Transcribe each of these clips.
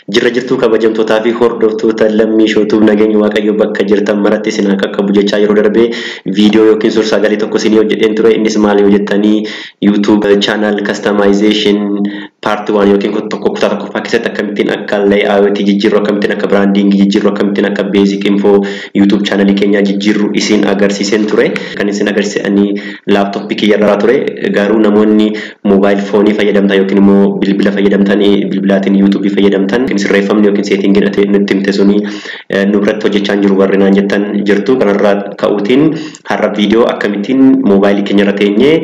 Jirra jirtuu kabajamtootaa fi hordoftoota lammii shootuuf nageenya waaqayyo bakka jirtan maratti isin akka qabu jechaa yeroo darbee viidiyoo yookiin suur sagalee tokko isinii hojjedheen ture. Innis maal yoo jettanii YouTube channel customization part 1 yookiin kutaa tokkoffaa keessatti akkamittiin akka layout jijjiirru, akkamittiin akka branding jijjiirru, akkamittiin akka basic info YouTube channel keenya jijjiirru isin agarsiiseen ture. Kan isin agarsiisanii laptop kiyyarraa ture. Garuu namoonni mobile phone fayyadamtan yookiin immoo bilbila fayyadamtan bilbilaatiin YouTube fayyadamtan sirreeffamni yookiin setting nutti himte suni nurratti hojjechaa jiru warri naan jettan jirtu. Kanarraa ka'uutiin har'a viidiyoo akkamittiin mobile keenya irra teenyee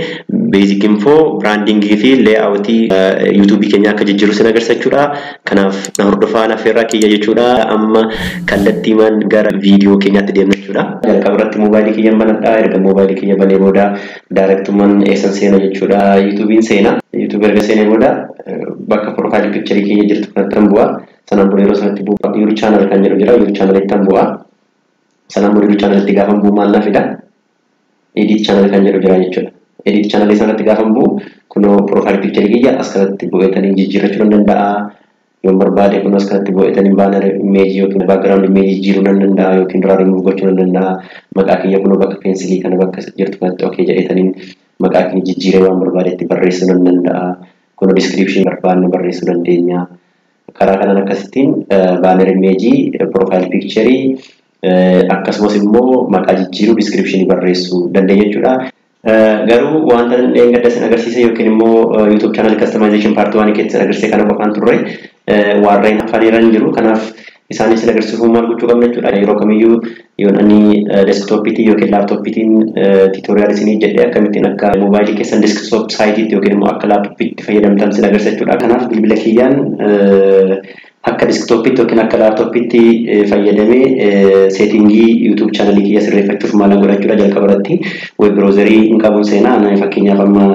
basic info branding fi layout YouTube keenya akka jijjiirru sin agarsiisachuudha. Kanaaf na hordofaa na feerraa kiyya jechuudha. Amma kallattiimaan gara viidiyoo keenyaatti deemna jechuudha. Jalqaba irratti mobile kiyya banadha. Erga mobile kiyya banee booda directumaan eessan seena jechuudha. YouTubein seena. YouTube erga seenee booda bakka profile picture kiyya jirtu kanatti bu'a. Sanaan booda yeroo sanatti bu'a YouTube channel kan jedhu jira. YouTube channel itti bu'a. Sanaan booda YouTube channel itti gaafa bu'u maal naafida? Edit channel kan jedhu jira jechuudha. Edit channel sanatti gaafa bu'u kunoo profile picture kiyya as kanatti bu'eetanii jijjiirrachuu danda'a. Yoo barbaade kun as kanatti bu'eetanii banner image yookiin background image jijjiiruu danda'a yookiin duraa remove gochuu danda'a. Maqaa kiyya kunoo bakka pencil kana bakka jirtu kanatti okay jedheetanii maqaa kiyya jijjiiree waan barbaadetti barreessuu danda'a. Kunoo description barbaadne barreessuu dandeenya. Karaa kanaan akkasittiin banner image profile picture akkasumas immoo maqaa jijjiiruu description barreessuu dandeenya jechuudha. Garuu wanta gadda sin agarsiise yookiin immoo YouTube channel customization part 1 keessatti agarsiise kana qofaan turre warreen hafaniiran jiru. Kanaaf isaanis sin agarsiisuuf maal gochuu qabna jechuudha. Yeroo kamiyyuu yoon ani desktopiti yookiin laptopitiin tutorial isinii jedhee akkamittiin akka mobile keessan desktop site yookiin immoo akka laptopitti fayyadamtan sin agarsiisa jechuudha. Kanaaf bilbila kiyyaan akka desktopiti yookiin akka laptopitti fayyadamee settingii YouTube channel kiyya sirreeffachuuf maal godhachuudha. Jalqaba irratti web browserii hin qabuun seenaa. Ana fakkeenyaaf amma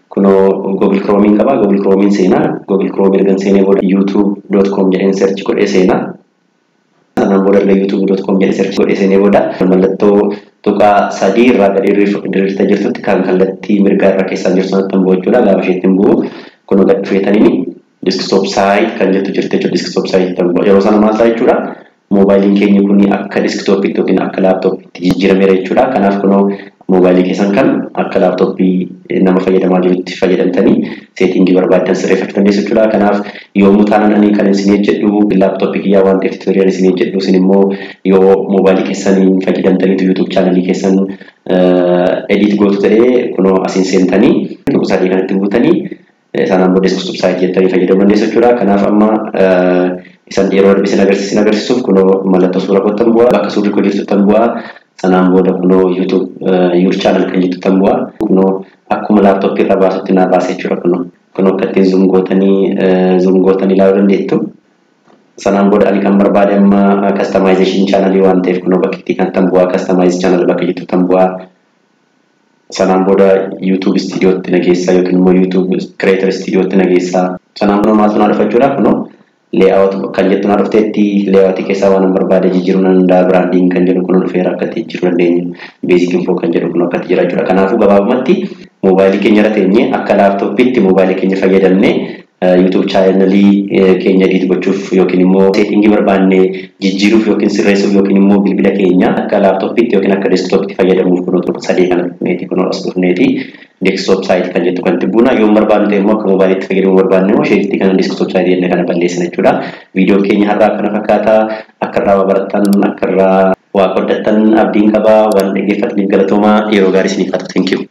kunoo Google Chrome qaba. Google Chrome seenaa. Google Chrome ergan seenee booda youtube.com jedheen search godhee seenaa. Sanaan booda youtube.com jedhee search godhee seenee booda mallattoo tuqaa sadii irraa gadi diriirta jirtutti kan kallattii mirgaa irra keessaan jirtu sanatti bu'u jechuudha. Gaafa isheetti bu'u kunoo gadi dhufeetanii desktop site kan jettu jirti jechuudha. Desktop site kan yeroo sana maal ta'a jechuudha. Mobailiin keenya kun akka desktopitti yookiin akka laptopitti jijjiirameera jechuudha. Kanaaf kunoo mobailii keessan kan akka laptopii nama fayyadamaa jirutti fayyadamtanii settingii barbaadan sirreeffachuu dandeessu jechuudha. Kanaaf yoomuu taanaan ani kan isin jedhu laptopii kiyyaa waan ta'eef tutorial isin jedhu isin immoo yoo mobailii keessaniin fayyadamtaniitu YouTube channel keessan edit gootu ta'ee kunoo asiin seentanii tuqaa sadii kanatti buutanii sanaan booda desktop site jettanii fayyadamuu dandeessu jechuudha. Kanaaf amma isan yeroo darbe isin agarsiisuuf kunoo mallattoo suura kottan bu'aa bakka suurri koo jirtu bu'aa. Sanaan booda kunoo YouTube channel kan jettu bu'aa. Kunoo akkuma laptop irra baasutti naa baasee jechuudha. Kunoo akka ittiin zoom gootanii ilaaluu dandeettu. Sanaan booda ani kan barbaade amma customization channel waan ta'eef kunoo bakka itti kan bu'aa customize channel bakka jettu bu'aa. Sanaan booda YouTube studiotti nageessaa yookiin immoo YouTube creator studiotti nageessaa. Sanaan booda maaltu naa dhufa jechuudha. Kunoo layout kan jettu naa dhufteetti layout keessaa waan barbaade jijjiiruu danda'a. Branding kan jedhu kun dhufeera akka itti jijjiiruu dandeenya. Basic info kan jedhu kun akka itti jira jechuudha. Kanaafuu gabaabumatti mobile keenya irra teenyee akka laptopitti mobile keenya fayyadamnee YouTube channel keenya edit gochuuf yookiin immoo setting barbaanne jijjiiruuf yookiin sirreessuuf yookiin immoo bilbila keenya akka laptopitti yookiin akka desktopitti fayyadamuuf kun sadii kana dhufneeti kun as dhufneeti. Desktop site kan jettu kan tibbuna yoo barbaannu ta'e immoo akka mobailiitti fayyadamuu barbaanne immoo sheetti kana desktop site jennee kana balleessina jechuudha. Viidiyoo keenya har'aa kana fakkaata. Akka irraa baratan akka irraa waa qooddatan abdiin qaba. Waan dhaggeeffataniif galatoomaa yeroo gaarii isiniif haa ta'u. Thank you.